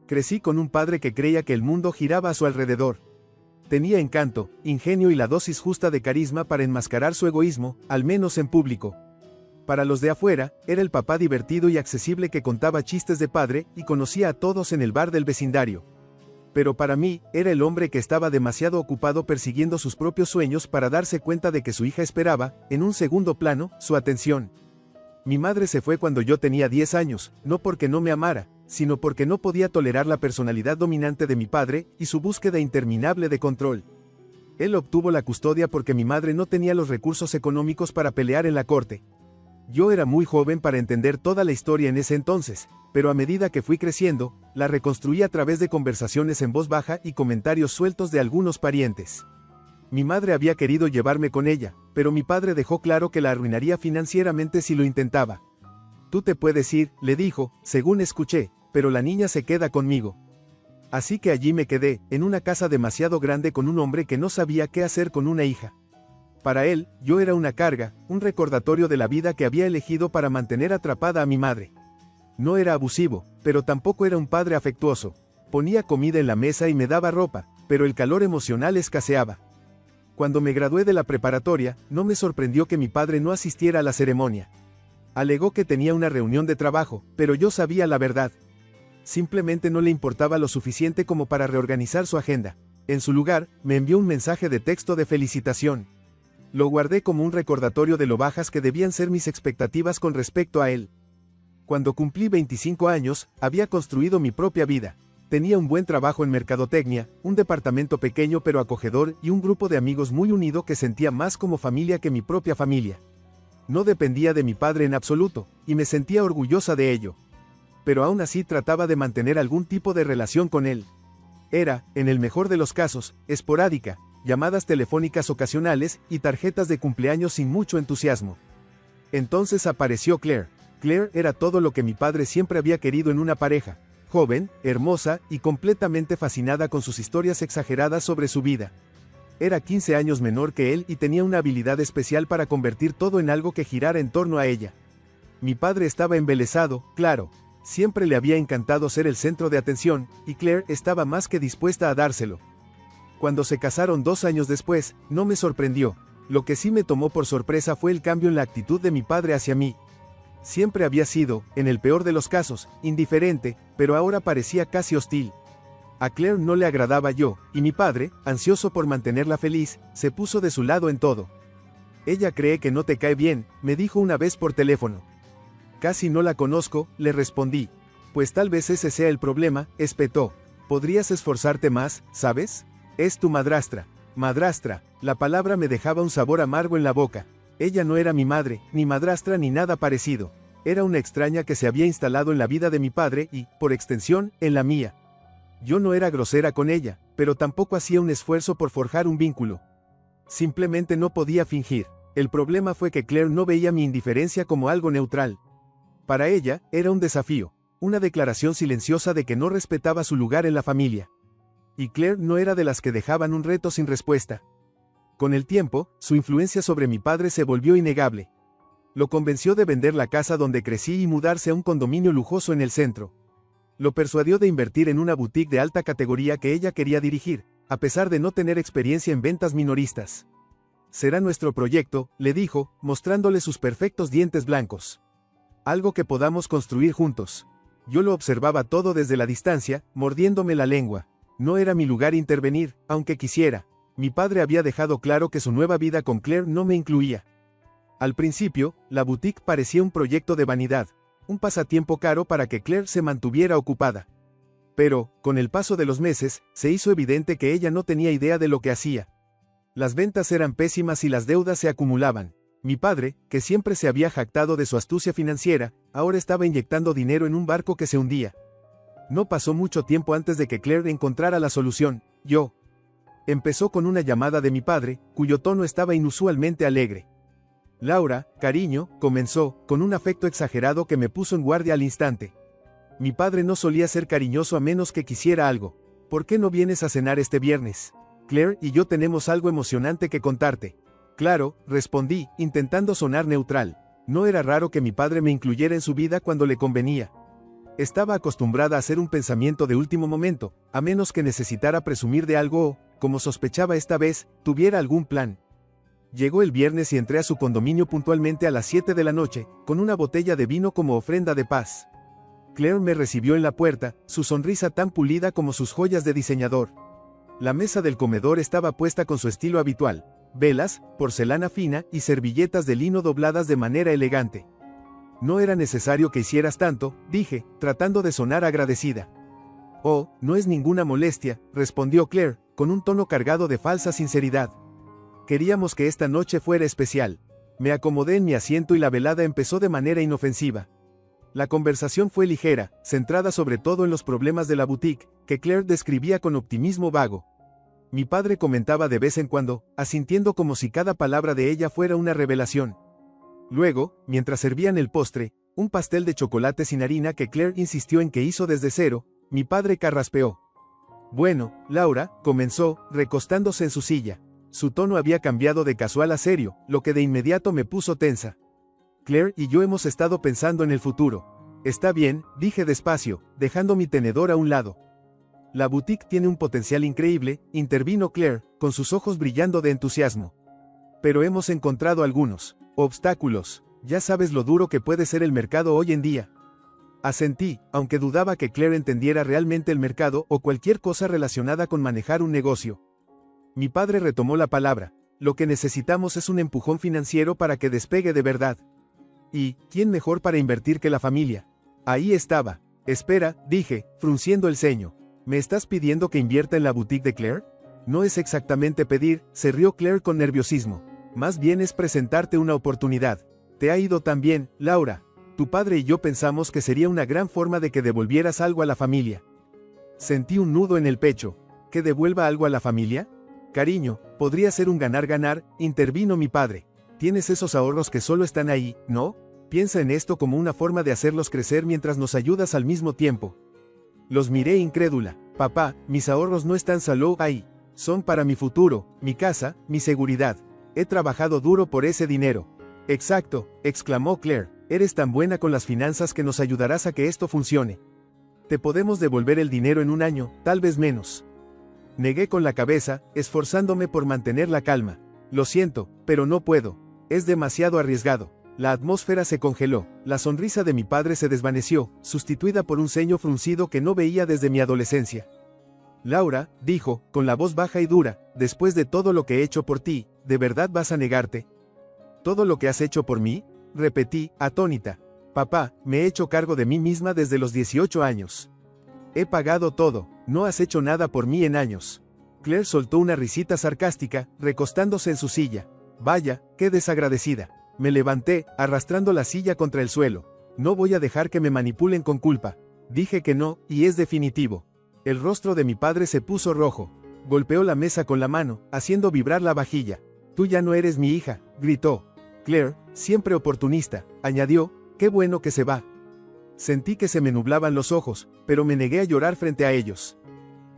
Crecí con un padre que creía que el mundo giraba a su alrededor. Tenía encanto, ingenio y la dosis justa de carisma para enmascarar su egoísmo, al menos en público. Para los de afuera, era el papá divertido y accesible que contaba chistes de padre y conocía a todos en el bar del vecindario. Pero para mí, era el hombre que estaba demasiado ocupado persiguiendo sus propios sueños para darse cuenta de que su hija esperaba, en un segundo plano, su atención. Mi madre se fue cuando yo tenía 10 años, no porque no me amara, sino porque no podía tolerar la personalidad dominante de mi padre y su búsqueda interminable de control. Él obtuvo la custodia porque mi madre no tenía los recursos económicos para pelear en la corte. Yo era muy joven para entender toda la historia en ese entonces, pero a medida que fui creciendo, la reconstruí a través de conversaciones en voz baja y comentarios sueltos de algunos parientes. Mi madre había querido llevarme con ella, pero mi padre dejó claro que la arruinaría financieramente si lo intentaba. Tú te puedes ir, le dijo, según escuché, pero la niña se queda conmigo. Así que allí me quedé, en una casa demasiado grande con un hombre que no sabía qué hacer con una hija. Para él, yo era una carga, un recordatorio de la vida que había elegido para mantener atrapada a mi madre. No era abusivo, pero tampoco era un padre afectuoso. Ponía comida en la mesa y me daba ropa, pero el calor emocional escaseaba. Cuando me gradué de la preparatoria, no me sorprendió que mi padre no asistiera a la ceremonia. Alegó que tenía una reunión de trabajo, pero yo sabía la verdad. Simplemente no le importaba lo suficiente como para reorganizar su agenda. En su lugar, me envió un mensaje de texto de felicitación. Lo guardé como un recordatorio de lo bajas que debían ser mis expectativas con respecto a él. Cuando cumplí 25 años, había construido mi propia vida. Tenía un buen trabajo en mercadotecnia, un departamento pequeño pero acogedor y un grupo de amigos muy unido que sentía más como familia que mi propia familia. No dependía de mi padre en absoluto, y me sentía orgullosa de ello. Pero aún así trataba de mantener algún tipo de relación con él. Era, en el mejor de los casos, esporádica, llamadas telefónicas ocasionales y tarjetas de cumpleaños sin mucho entusiasmo. Entonces apareció Claire. Claire era todo lo que mi padre siempre había querido en una pareja, joven, hermosa y completamente fascinada con sus historias exageradas sobre su vida. Era 15 años menor que él y tenía una habilidad especial para convertir todo en algo que girara en torno a ella. Mi padre estaba embelesado, claro. Siempre le había encantado ser el centro de atención, y Claire estaba más que dispuesta a dárselo. Cuando se casaron 2 años después, no me sorprendió. Lo que sí me tomó por sorpresa fue el cambio en la actitud de mi padre hacia mí. Siempre había sido, en el peor de los casos, indiferente, pero ahora parecía casi hostil. A Claire no le agradaba yo, y mi padre, ansioso por mantenerla feliz, se puso de su lado en todo. Ella cree que no te cae bien, me dijo una vez por teléfono. Casi no la conozco, le respondí. Pues tal vez ese sea el problema, espetó. ¿Podrías esforzarte más, sabes? Es tu madrastra. Madrastra, la palabra me dejaba un sabor amargo en la boca. Ella no era mi madre, ni madrastra ni nada parecido. Era una extraña que se había instalado en la vida de mi padre y, por extensión, en la mía. Yo no era grosera con ella, pero tampoco hacía un esfuerzo por forjar un vínculo. Simplemente no podía fingir. El problema fue que Claire no veía mi indiferencia como algo neutral. Para ella, era un desafío, una declaración silenciosa de que no respetaba su lugar en la familia. Y Claire no era de las que dejaban un reto sin respuesta. Con el tiempo, su influencia sobre mi padre se volvió innegable. Lo convenció de vender la casa donde crecí y mudarse a un condominio lujoso en el centro. Lo persuadió de invertir en una boutique de alta categoría que ella quería dirigir, a pesar de no tener experiencia en ventas minoristas. Será nuestro proyecto, le dijo, mostrándole sus perfectos dientes blancos. Algo que podamos construir juntos. Yo lo observaba todo desde la distancia, mordiéndome la lengua. No era mi lugar intervenir, aunque quisiera. Mi padre había dejado claro que su nueva vida con Claire no me incluía. Al principio, la boutique parecía un proyecto de vanidad, un pasatiempo caro para que Claire se mantuviera ocupada. Pero, con el paso de los meses, se hizo evidente que ella no tenía idea de lo que hacía. Las ventas eran pésimas y las deudas se acumulaban. Mi padre, que siempre se había jactado de su astucia financiera, ahora estaba inyectando dinero en un barco que se hundía. No pasó mucho tiempo antes de que Claire encontrara la solución. Empezó con una llamada de mi padre, cuyo tono estaba inusualmente alegre. Laura, cariño, comenzó, con un afecto exagerado que me puso en guardia al instante. Mi padre no solía ser cariñoso a menos que quisiera algo. ¿Por qué no vienes a cenar este viernes? Claire y yo tenemos algo emocionante que contarte. Claro, respondí, intentando sonar neutral. No era raro que mi padre me incluyera en su vida cuando le convenía. Estaba acostumbrada a hacer un pensamiento de último momento, a menos que necesitara presumir de algo o, como sospechaba esta vez, tuviera algún plan. Llegó el viernes y entré a su condominio puntualmente a las 7 de la noche, con una botella de vino como ofrenda de paz. Claire me recibió en la puerta, su sonrisa tan pulida como sus joyas de diseñador. La mesa del comedor estaba puesta con su estilo habitual: velas, porcelana fina y servilletas de lino dobladas de manera elegante. No era necesario que hicieras tanto, dije, tratando de sonar agradecida. Oh, no es ninguna molestia, respondió Claire, con un tono cargado de falsa sinceridad. Queríamos que esta noche fuera especial. Me acomodé en mi asiento y la velada empezó de manera inofensiva. La conversación fue ligera, centrada sobre todo en los problemas de la boutique, que Claire describía con optimismo vago. Mi padre comentaba de vez en cuando, asintiendo como si cada palabra de ella fuera una revelación. Luego, mientras servían el postre, un pastel de chocolate sin harina que Claire insistió en que hizo desde cero, mi padre carraspeó. Bueno, Laura, comenzó, recostándose en su silla. Su tono había cambiado de casual a serio, lo que de inmediato me puso tensa. Claire y yo hemos estado pensando en el futuro. Está bien, dije despacio, dejando mi tenedor a un lado. La boutique tiene un potencial increíble, intervino Claire, con sus ojos brillando de entusiasmo. Pero hemos encontrado algunos obstáculos. Ya sabes lo duro que puede ser el mercado hoy en día. Asentí, aunque dudaba que Claire entendiera realmente el mercado o cualquier cosa relacionada con manejar un negocio. Mi padre retomó la palabra. Lo que necesitamos es un empujón financiero para que despegue de verdad. ¿Y quién mejor para invertir que la familia? Ahí estaba. Espera, dije, frunciendo el ceño. ¿Me estás pidiendo que invierta en la boutique de Claire? No es exactamente pedir, se rió Claire con nerviosismo. Más bien es presentarte una oportunidad. Te ha ido tan bien, Laura. Tu padre y yo pensamos que sería una gran forma de que devolvieras algo a la familia. Sentí un nudo en el pecho. ¿Que devuelva algo a la familia? Cariño, podría ser un ganar-ganar, intervino mi padre. Tienes esos ahorros que solo están ahí, ¿no? Piensa en esto como una forma de hacerlos crecer mientras nos ayudas al mismo tiempo. Los miré incrédula. Papá, mis ahorros no están solo ahí. Son para mi futuro, mi casa, mi seguridad. He trabajado duro por ese dinero. Exacto, exclamó Claire. Eres tan buena con las finanzas que nos ayudarás a que esto funcione. Te podemos devolver el dinero en un año, tal vez menos. Negué con la cabeza, esforzándome por mantener la calma. Lo siento, pero no puedo. Es demasiado arriesgado. La atmósfera se congeló. La sonrisa de mi padre se desvaneció, sustituida por un ceño fruncido que no veía desde mi adolescencia. Laura, dijo, con la voz baja y dura, después de todo lo que he hecho por ti, ¿de verdad vas a negarte? ¿Todo lo que has hecho por mí? Repetí, atónita. Papá, me he hecho cargo de mí misma desde los 18 años. He pagado todo, no has hecho nada por mí en años. Claire soltó una risita sarcástica, recostándose en su silla. Vaya, qué desagradecida. Me levanté, arrastrando la silla contra el suelo. No voy a dejar que me manipulen con culpa. Dije que no, y es definitivo. El rostro de mi padre se puso rojo. Golpeó la mesa con la mano, haciendo vibrar la vajilla. Tú ya no eres mi hija, gritó. Claire, siempre oportunista, añadió, qué bueno que se va. Sentí que se me nublaban los ojos, pero me negué a llorar frente a ellos.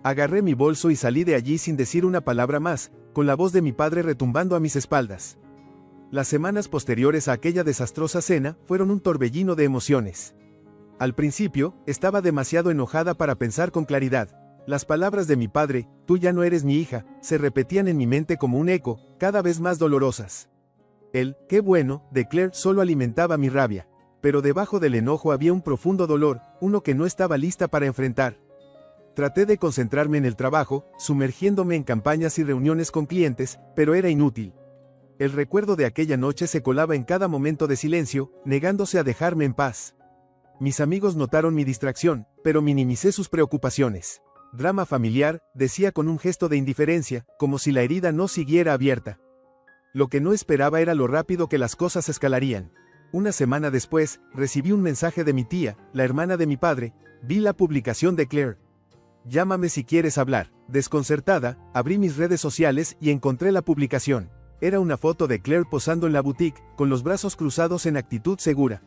Agarré mi bolso y salí de allí sin decir una palabra más, con la voz de mi padre retumbando a mis espaldas. Las semanas posteriores a aquella desastrosa cena fueron un torbellino de emociones. Al principio, estaba demasiado enojada para pensar con claridad. Las palabras de mi padre, tú ya no eres mi hija, se repetían en mi mente como un eco, cada vez más dolorosas. El, qué bueno, de Claire solo alimentaba mi rabia. Pero debajo del enojo había un profundo dolor, uno que no estaba lista para enfrentar. Traté de concentrarme en el trabajo, sumergiéndome en campañas y reuniones con clientes, pero era inútil. El recuerdo de aquella noche se colaba en cada momento de silencio, negándose a dejarme en paz. Mis amigos notaron mi distracción, pero minimicé sus preocupaciones. Drama familiar, decía con un gesto de indiferencia, como si la herida no siguiera abierta. Lo que no esperaba era lo rápido que las cosas escalarían. Una semana después, recibí un mensaje de mi tía, la hermana de mi padre. Vi la publicación de Claire. Llámame si quieres hablar. Desconcertada, abrí mis redes sociales y encontré la publicación. Era una foto de Claire posando en la boutique, con los brazos cruzados en actitud segura.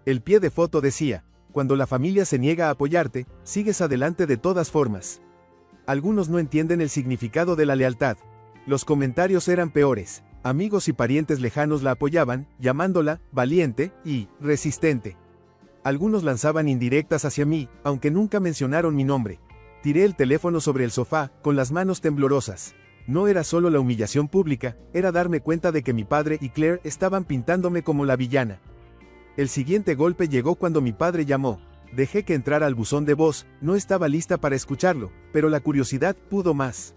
El pie de foto decía, cuando la familia se niega a apoyarte, sigues adelante de todas formas. Algunos no entienden el significado de la lealtad. Los comentarios eran peores. Amigos y parientes lejanos la apoyaban, llamándola valiente y resistente. Algunos lanzaban indirectas hacia mí, aunque nunca mencionaron mi nombre. Tiré el teléfono sobre el sofá, con las manos temblorosas. No era solo la humillación pública, era darme cuenta de que mi padre y Claire estaban pintándome como la villana. El siguiente golpe llegó cuando mi padre llamó. Dejé que entrara al buzón de voz, no estaba lista para escucharlo, pero la curiosidad pudo más.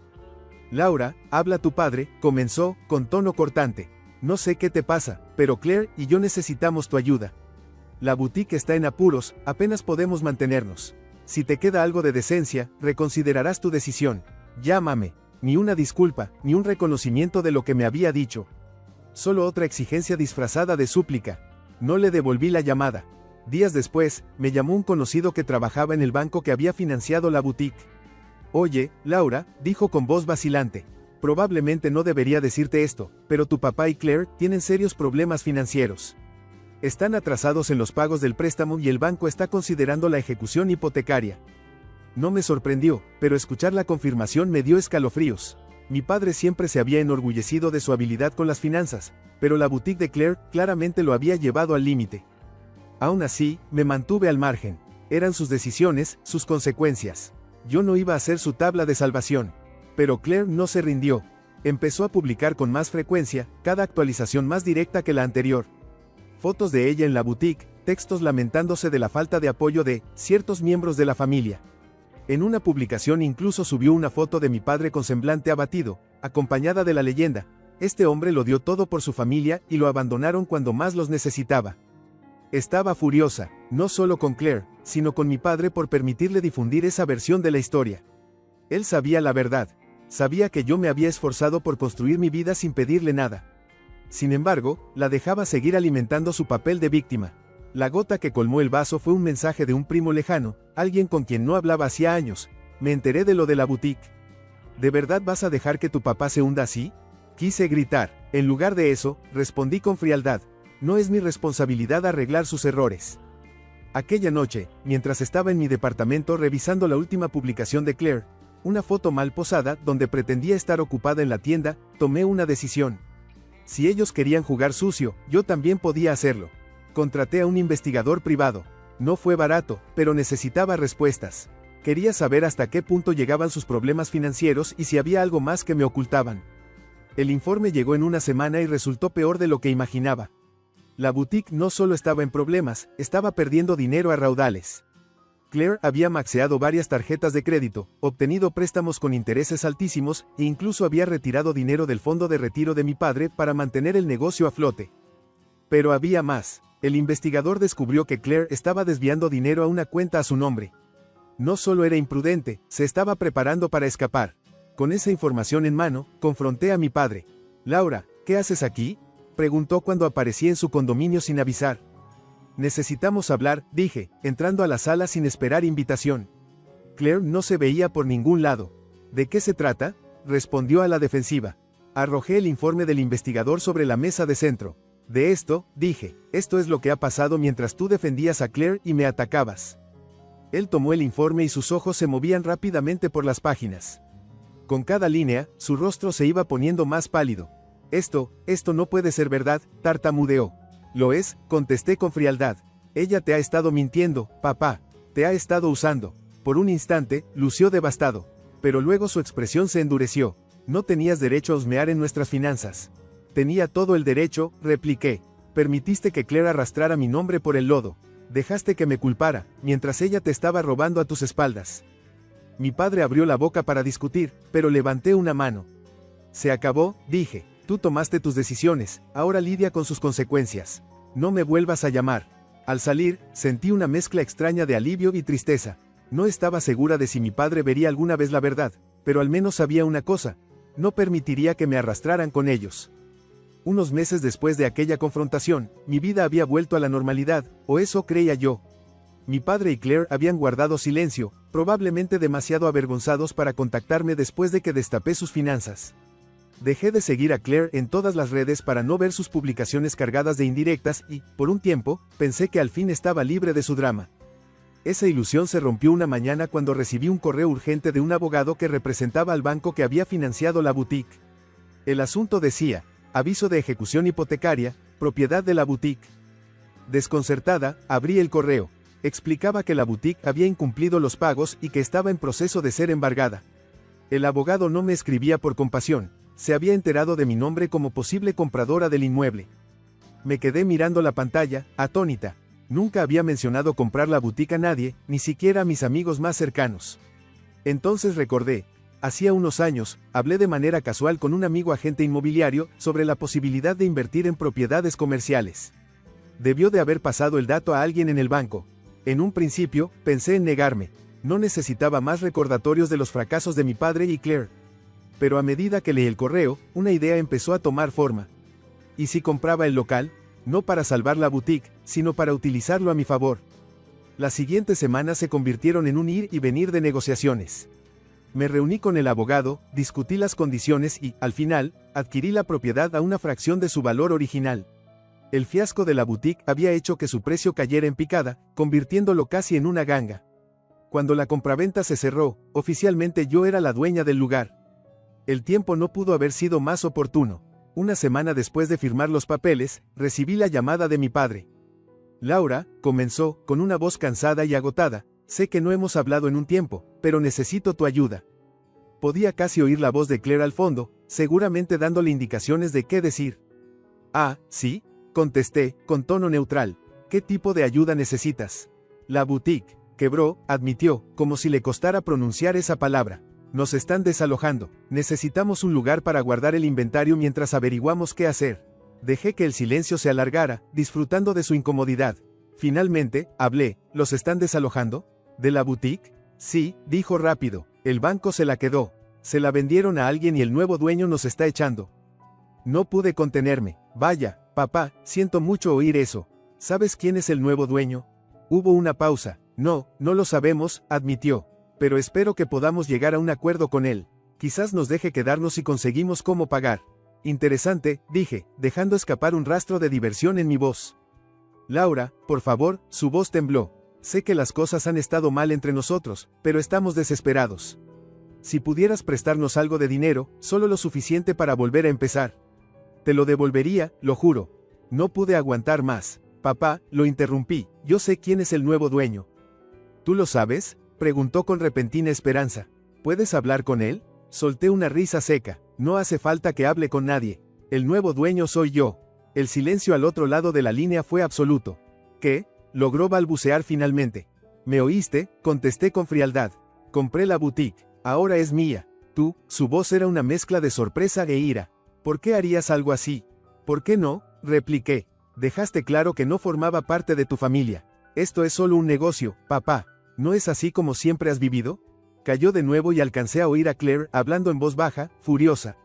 Laura, habla tu padre, comenzó, con tono cortante. No sé qué te pasa, pero Claire y yo necesitamos tu ayuda. La boutique está en apuros, apenas podemos mantenernos. Si te queda algo de decencia, reconsiderarás tu decisión. Llámame. Ni una disculpa, ni un reconocimiento de lo que me había dicho. Solo otra exigencia disfrazada de súplica. No le devolví la llamada. Días después, me llamó un conocido que trabajaba en el banco que había financiado la boutique. Oye, Laura, dijo con voz vacilante. Probablemente no debería decirte esto, pero tu papá y Claire tienen serios problemas financieros. Están atrasados en los pagos del préstamo y el banco está considerando la ejecución hipotecaria. No me sorprendió, pero escuchar la confirmación me dio escalofríos. Mi padre siempre se había enorgullecido de su habilidad con las finanzas, pero la boutique de Claire claramente lo había llevado al límite. Aún así, me mantuve al margen. Eran sus decisiones, sus consecuencias. Yo no iba a ser su tabla de salvación. Pero Claire no se rindió. Empezó a publicar con más frecuencia, cada actualización más directa que la anterior. Fotos de ella en la boutique, textos lamentándose de la falta de apoyo de ciertos miembros de la familia. En una publicación incluso subió una foto de mi padre con semblante abatido, acompañada de la leyenda: este hombre lo dio todo por su familia y lo abandonaron cuando más los necesitaba. Estaba furiosa, no solo con Claire, sino con mi padre por permitirle difundir esa versión de la historia. Él sabía la verdad, sabía que yo me había esforzado por construir mi vida sin pedirle nada. Sin embargo, la dejaba seguir alimentando su papel de víctima. La gota que colmó el vaso fue un mensaje de un primo lejano, alguien con quien no hablaba hacía años. Me enteré de lo de la boutique. ¿De verdad vas a dejar que tu papá se hunda así? Quise gritar. En lugar de eso, respondí con frialdad. No es mi responsabilidad arreglar sus errores. Aquella noche, mientras estaba en mi departamento revisando la última publicación de Claire, una foto mal posada donde pretendía estar ocupada en la tienda, tomé una decisión. Si ellos querían jugar sucio, yo también podía hacerlo. Contraté a un investigador privado. No fue barato, pero necesitaba respuestas. Quería saber hasta qué punto llegaban sus problemas financieros y si había algo más que me ocultaban. El informe llegó en una semana y resultó peor de lo que imaginaba. La boutique no solo estaba en problemas, estaba perdiendo dinero a raudales. Claire había maxeado varias tarjetas de crédito, obtenido préstamos con intereses altísimos e incluso había retirado dinero del fondo de retiro de mi padre para mantener el negocio a flote. Pero había más. El investigador descubrió que Claire estaba desviando dinero a una cuenta a su nombre. No solo era imprudente, se estaba preparando para escapar. Con esa información en mano, confronté a mi padre. Laura, ¿qué haces aquí?, preguntó cuando aparecí en su condominio sin avisar. Necesitamos hablar, dije, entrando a la sala sin esperar invitación. Claire no se veía por ningún lado. ¿De qué se trata?, respondió a la defensiva. Arrojé el informe del investigador sobre la mesa de centro. De esto, dije, esto es lo que ha pasado mientras tú defendías a Claire y me atacabas. Él tomó el informe y sus ojos se movían rápidamente por las páginas. Con cada línea, su rostro se iba poniendo más pálido. Esto no puede ser verdad, tartamudeó. Lo es, contesté con frialdad. Ella te ha estado mintiendo, papá. Te ha estado usando. Por un instante, lució devastado. Pero luego su expresión se endureció. No tenías derecho a husmear en nuestras finanzas. Tenía todo el derecho, repliqué. Permitiste que Claire arrastrara mi nombre por el lodo. Dejaste que me culpara, mientras ella te estaba robando a tus espaldas. Mi padre abrió la boca para discutir, pero levanté una mano. Se acabó, dije. Tú tomaste tus decisiones, ahora lidia con sus consecuencias. No me vuelvas a llamar. Al salir, sentí una mezcla extraña de alivio y tristeza. No estaba segura de si mi padre vería alguna vez la verdad, pero al menos sabía una cosa. No permitiría que me arrastraran con ellos. Unos meses después de aquella confrontación, mi vida había vuelto a la normalidad, o eso creía yo. Mi padre y Claire habían guardado silencio, probablemente demasiado avergonzados para contactarme después de que destapé sus finanzas. Dejé de seguir a Claire en todas las redes para no ver sus publicaciones cargadas de indirectas y, por un tiempo, pensé que al fin estaba libre de su drama. Esa ilusión se rompió una mañana cuando recibí un correo urgente de un abogado que representaba al banco que había financiado la boutique. El asunto decía: aviso de ejecución hipotecaria, propiedad de la boutique. Desconcertada, abrí el correo. Explicaba que la boutique había incumplido los pagos y que estaba en proceso de ser embargada. El abogado no me escribía por compasión, se había enterado de mi nombre como posible compradora del inmueble. Me quedé mirando la pantalla, atónita. Nunca había mencionado comprar la boutique a nadie, ni siquiera a mis amigos más cercanos. Entonces recordé, hacía unos años, hablé de manera casual con un amigo agente inmobiliario sobre la posibilidad de invertir en propiedades comerciales. Debió de haber pasado el dato a alguien en el banco. En un principio, pensé en negarme. No necesitaba más recordatorios de los fracasos de mi padre y Claire. Pero a medida que leí el correo, una idea empezó a tomar forma. ¿Y si compraba el local? No para salvar la boutique, sino para utilizarlo a mi favor. Las siguientes semanas se convirtieron en un ir y venir de negociaciones. Me reuní con el abogado, discutí las condiciones y, al final, adquirí la propiedad a una fracción de su valor original. El fiasco de la boutique había hecho que su precio cayera en picada, convirtiéndolo casi en una ganga. Cuando la compraventa se cerró, oficialmente yo era la dueña del lugar. El tiempo no pudo haber sido más oportuno. Una semana después de firmar los papeles, recibí la llamada de mi padre. Laura, comenzó, con una voz cansada y agotada, sé que no hemos hablado en un tiempo, pero necesito tu ayuda. Podía casi oír la voz de Claire al fondo, seguramente dándole indicaciones de qué decir. Ah, sí, contesté, con tono neutral. ¿Qué tipo de ayuda necesitas? La boutique quebró, admitió, como si le costara pronunciar esa palabra. Nos están desalojando. Necesitamos un lugar para guardar el inventario mientras averiguamos qué hacer. Dejé que el silencio se alargara, disfrutando de su incomodidad. Finalmente, hablé. ¿Los están desalojando? ¿De la boutique? Sí, dijo rápido. El banco se la quedó. Se la vendieron a alguien y el nuevo dueño nos está echando. No pude contenerme. Vaya, papá, siento mucho oír eso. ¿Sabes quién es el nuevo dueño? Hubo una pausa. No, no lo sabemos, admitió. Pero espero que podamos llegar a un acuerdo con él. Quizás nos deje quedarnos si conseguimos cómo pagar. Interesante, dije, dejando escapar un rastro de diversión en mi voz. Laura, por favor, su voz tembló. Sé que las cosas han estado mal entre nosotros, pero estamos desesperados. Si pudieras prestarnos algo de dinero, solo lo suficiente para volver a empezar. Te lo devolvería, lo juro. No pude aguantar más. Papá, lo interrumpí, yo sé quién es el nuevo dueño. ¿Tú lo sabes? Preguntó con repentina esperanza. ¿Puedes hablar con él? Solté una risa seca. No hace falta que hable con nadie. El nuevo dueño soy yo. El silencio al otro lado de la línea fue absoluto. ¿Qué? Logró balbucear finalmente. ¿Me oíste? Contesté con frialdad. Compré la boutique. Ahora es mía. Tú, su voz era una mezcla de sorpresa e ira. ¿Por qué harías algo así? ¿Por qué no? Repliqué. Dejaste claro que no formaba parte de tu familia. Esto es solo un negocio, papá. ¿No es así como siempre has vivido? Cayó de nuevo y alcancé a oír a Claire hablando en voz baja, furiosa.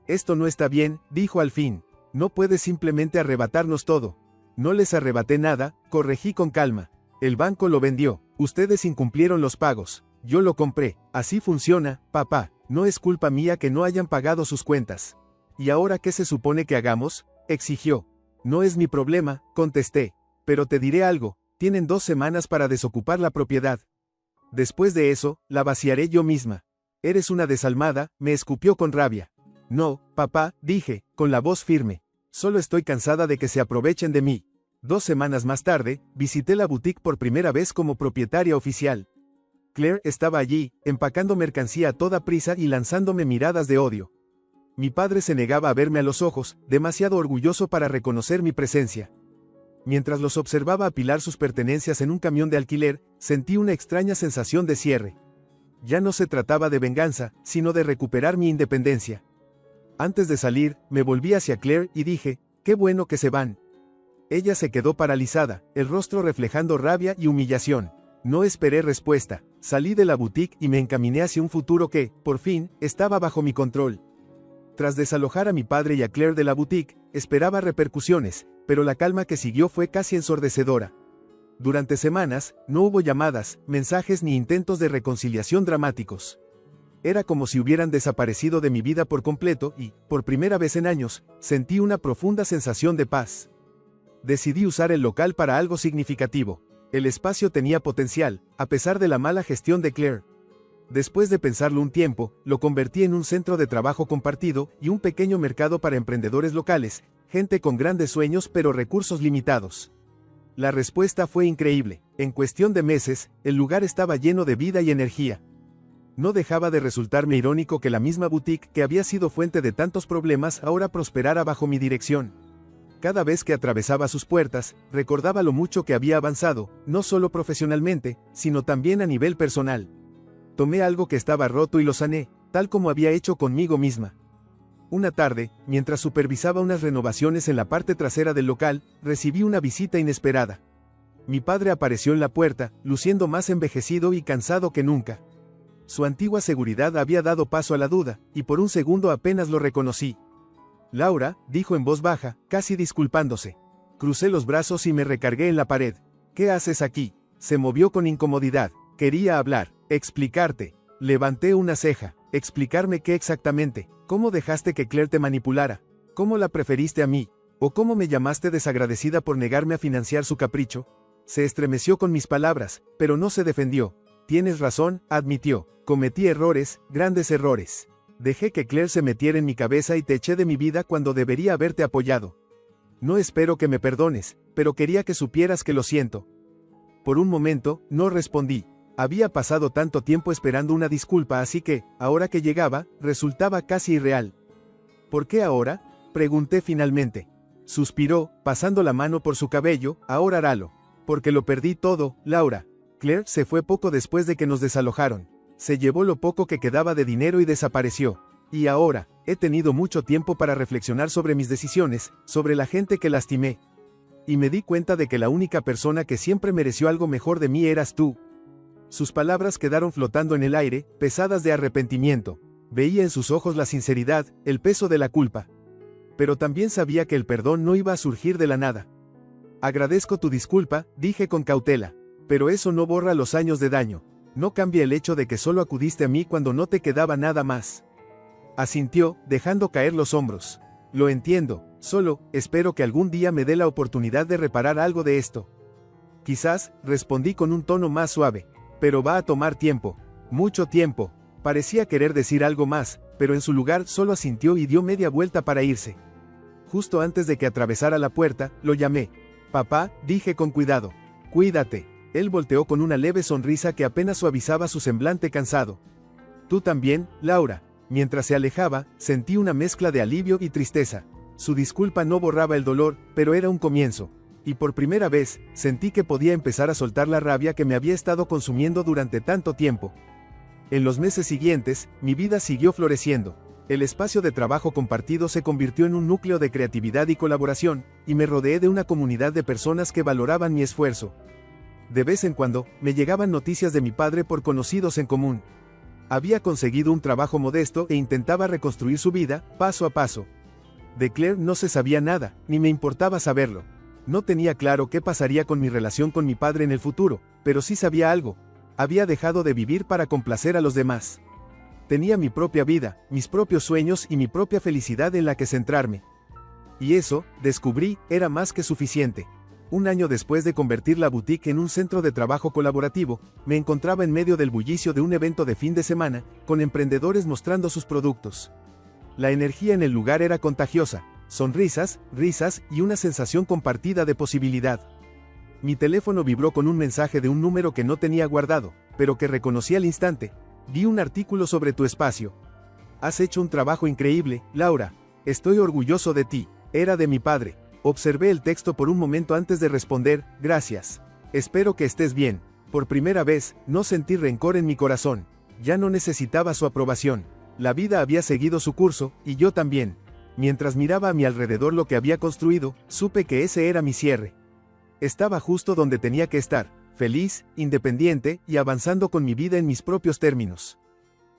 Esto no está bien, dijo al fin. No puedes simplemente arrebatarnos todo. No les arrebaté nada, corregí con calma. El banco lo vendió, ustedes incumplieron los pagos. Yo lo compré, así funciona, papá. No es culpa mía que no hayan pagado sus cuentas. ¿Y ahora qué se supone que hagamos? Exigió. No es mi problema, contesté. Pero te diré algo, tienen 2 semanas para desocupar la propiedad. Después de eso, la vaciaré yo misma. Eres una desalmada, me escupió con rabia. No, papá, dije, con la voz firme. Solo estoy cansada de que se aprovechen de mí. 2 semanas más tarde, visité la boutique por primera vez como propietaria oficial. Claire estaba allí, empacando mercancía a toda prisa y lanzándome miradas de odio. Mi padre se negaba a verme a los ojos, demasiado orgulloso para reconocer mi presencia. Mientras los observaba apilar sus pertenencias en un camión de alquiler, sentí una extraña sensación de cierre. Ya no se trataba de venganza, sino de recuperar mi independencia. Antes de salir, me volví hacia Claire y dije, qué bueno que se van. Ella se quedó paralizada, el rostro reflejando rabia y humillación. No esperé respuesta, salí de la boutique y me encaminé hacia un futuro que, por fin, estaba bajo mi control. Tras desalojar a mi padre y a Claire de la boutique, esperaba repercusiones, pero la calma que siguió fue casi ensordecedora. Durante semanas, no hubo llamadas, mensajes ni intentos de reconciliación dramáticos. Era como si hubieran desaparecido de mi vida por completo y, por primera vez en años, sentí una profunda sensación de paz. Decidí usar el local para algo significativo. El espacio tenía potencial, a pesar de la mala gestión de Claire. Después de pensarlo un tiempo, lo convertí en un centro de trabajo compartido y un pequeño mercado para emprendedores locales, gente con grandes sueños pero recursos limitados. La respuesta fue increíble. En cuestión de meses, el lugar estaba lleno de vida y energía. No dejaba de resultarme irónico que la misma boutique que había sido fuente de tantos problemas ahora prosperara bajo mi dirección. Cada vez que atravesaba sus puertas, recordaba lo mucho que había avanzado, no solo profesionalmente, sino también a nivel personal. Tomé algo que estaba roto y lo sané, tal como había hecho conmigo misma. Una tarde, mientras supervisaba unas renovaciones en la parte trasera del local, recibí una visita inesperada. Mi padre apareció en la puerta, luciendo más envejecido y cansado que nunca. Su antigua seguridad había dado paso a la duda, y por un segundo apenas lo reconocí. «Laura», dijo en voz baja, casi disculpándose. Crucé los brazos y me recargué en la pared. «¿Qué haces aquí?». Se movió con incomodidad. «Quería hablar, explicarte». Levanté una ceja. «¿Explicarme qué exactamente? ¿Cómo dejaste que Claire te manipulara? ¿Cómo la preferiste a mí? ¿O cómo me llamaste desagradecida por negarme a financiar su capricho?». Se estremeció con mis palabras, pero no se defendió. «Tienes razón», admitió. «Cometí errores, grandes errores. Dejé que Claire se metiera en mi cabeza y te eché de mi vida cuando debería haberte apoyado. No espero que me perdones, pero quería que supieras que lo siento». Por un momento, no respondí. Había pasado tanto tiempo esperando una disculpa, así que, ahora que llegaba, resultaba casi irreal. «¿Por qué ahora?», pregunté finalmente. Suspiró, pasando la mano por su cabello. «Ahora haralo. Porque lo perdí todo, Laura. Claire se fue poco después de que nos desalojaron. Se llevó lo poco que quedaba de dinero y desapareció. Y ahora, he tenido mucho tiempo para reflexionar sobre mis decisiones, sobre la gente que lastimé. Y me di cuenta de que la única persona que siempre mereció algo mejor de mí eras tú». Sus palabras quedaron flotando en el aire, pesadas de arrepentimiento. Veía en sus ojos la sinceridad, el peso de la culpa. Pero también sabía que el perdón no iba a surgir de la nada. «Agradezco tu disculpa», dije con cautela. «Pero eso no borra los años de daño. No cambia el hecho de que solo acudiste a mí cuando no te quedaba nada más». Asintió, dejando caer los hombros. «Lo entiendo, solo, espero que algún día me dé la oportunidad de reparar algo de esto». «Quizás», respondí con un tono más suave. «Pero va a tomar tiempo. Mucho tiempo». Parecía querer decir algo más, pero en su lugar solo asintió y dio media vuelta para irse. Justo antes de que atravesara la puerta, lo llamé. «Papá», dije con cuidado. «Cuídate». Él volteó con una leve sonrisa que apenas suavizaba su semblante cansado. «Tú también, Laura». Mientras se alejaba, sentí una mezcla de alivio y tristeza. Su disculpa no borraba el dolor, pero era un comienzo. Y por primera vez, sentí que podía empezar a soltar la rabia que me había estado consumiendo durante tanto tiempo. En los meses siguientes, mi vida siguió floreciendo. El espacio de trabajo compartido se convirtió en un núcleo de creatividad y colaboración, y me rodeé de una comunidad de personas que valoraban mi esfuerzo. De vez en cuando, me llegaban noticias de mi padre por conocidos en común. Había conseguido un trabajo modesto e intentaba reconstruir su vida, paso a paso. De Claire no se sabía nada, ni me importaba saberlo. No tenía claro qué pasaría con mi relación con mi padre en el futuro, pero sí sabía algo. Había dejado de vivir para complacer a los demás. Tenía mi propia vida, mis propios sueños y mi propia felicidad en la que centrarme. Y eso, descubrí, era más que suficiente. Un año después de convertir la boutique en un centro de trabajo colaborativo, me encontraba en medio del bullicio de un evento de fin de semana, con emprendedores mostrando sus productos. La energía en el lugar era contagiosa, sonrisas, risas y una sensación compartida de posibilidad. Mi teléfono vibró con un mensaje de un número que no tenía guardado, pero que reconocí al instante. «Vi un artículo sobre tu espacio. Has hecho un trabajo increíble, Laura. Estoy orgulloso de ti». Era de mi padre. Observé el texto por un momento antes de responder. «Gracias. Espero que estés bien». Por primera vez, no sentí rencor en mi corazón. Ya no necesitaba su aprobación. La vida había seguido su curso, y yo también. Mientras miraba a mi alrededor lo que había construido, supe que ese era mi cierre. Estaba justo donde tenía que estar, feliz, independiente y avanzando con mi vida en mis propios términos.